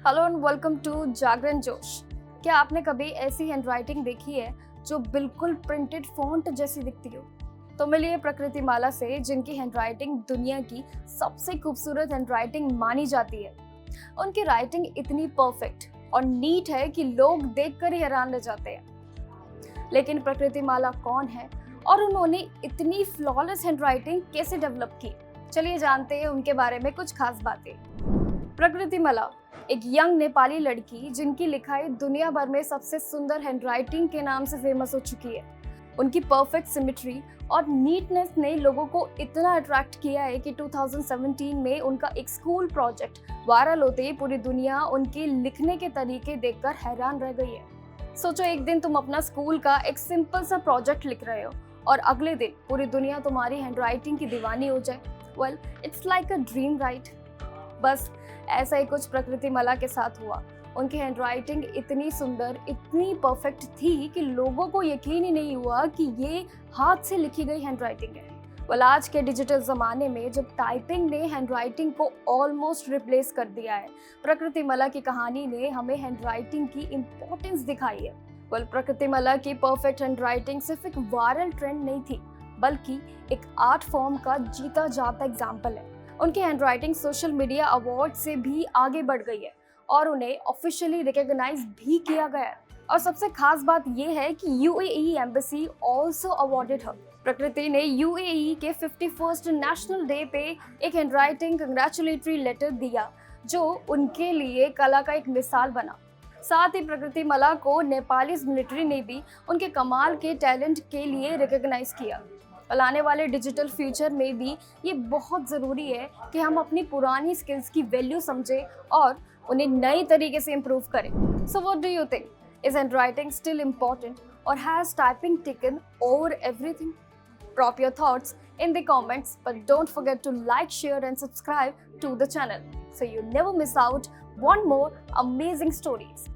Hello and welcome to जागरण जोश। क्या आपने कभी ऐसी हैंडराइटिंग देखी है जो बिल्कुल प्रिंटेड फॉन्ट जैसी दिखती हो? तो मिलिए प्रकृति माला से, जिनकी हैंडराइटिंग दुनिया की सबसे खूबसूरत हैंडराइटिंग मानी जाती है। उनकी राइटिंग इतनी परफेक्ट और नीट है कि लोग देखकर ही हैरान रह जाते हैं। लेकिन प्रकृति माला कौन है और उन्होंने इतनी फ्लॉलेस हैंडराइटिंग कैसे डेवलप की? चलिए जानते हैं उनके बारे में कुछ खास बातें। प्रकृति माला एक यंग नेपाली लड़की जिनकी लिखाई दुनिया भर में सबसे सुंदर हैंडराइटिंग के नाम से फेमस हो चुकी है। उनकी परफेक्ट सिमेट्री और नीटनेस ने लोगों को इतना अट्रैक्ट किया है कि 2017 में उनका एक स्कूल प्रोजेक्ट वायरल होते ही पूरी दुनिया उनके लिखने के तरीके देखकर हैरान रह गई है। सोचो, एक दिन तुम अपना स्कूल का एक सिंपल सा प्रोजेक्ट लिख रहे हो और अगले दिन पूरी दुनिया तुम्हारी हैंडराइटिंग की दीवानी हो जाए। Well, it's like a dream, right? बस ऐसा ही कुछ प्रकृति माला के साथ हुआ। उनकी हैंडराइटिंग इतनी सुंदर, इतनी परफेक्ट थी कि लोगों को यकीन ही नहीं हुआ कि ये हाथ से लिखी गई हैंडराइटिंग है। वेल, आज के डिजिटल ज़माने में जब टाइपिंग ने हैंडराइटिंग को ऑलमोस्ट रिप्लेस कर दिया है, प्रकृति माला की कहानी ने हमें हैंडराइटिंग की इम्पोर्टेंस दिखाई है। वेल, प्रकृति माला की परफेक्ट हैंडराइटिंग सिर्फ एक वायरल ट्रेंड नहीं थी, बल्कि एक आर्ट फॉर्म का जीता जाता एग्जाम्पल है। उनकी हैंडराइटिंग सोशल मीडिया अवार्ड से भी आगे बढ़ गई है और उन्हें ऑफिशियली रिकॉग्नाइज भी किया गया है। और सबसे खास बात यह है कि यूएई एम्बेसी आल्सो अवार्डेड हर। प्रकृति ने यूएई के 51st नेशनल डे पे एक हैंडराइटिंग कंग्रेचुलेटरी लेटर दिया, जो उनके लिए कला का एक मिसाल बना। साथ ही प्रकृति माला को नेपाली मिलिट्री ने भी उनके कमाल के टैलेंट के लिए रिकॉग्नाइज किया। और आने वाले डिजिटल फ्यूचर में भी ये बहुत ज़रूरी है कि हम अपनी पुरानी स्किल्स की वैल्यू समझें और उन्हें नई तरीके से इम्प्रूव करें। So what do you think? Is handwriting still important or has typing taken over everything? Drop your thoughts in the comments, but don't forget to like, share and subscribe to the channel so you never miss out one more amazing stories.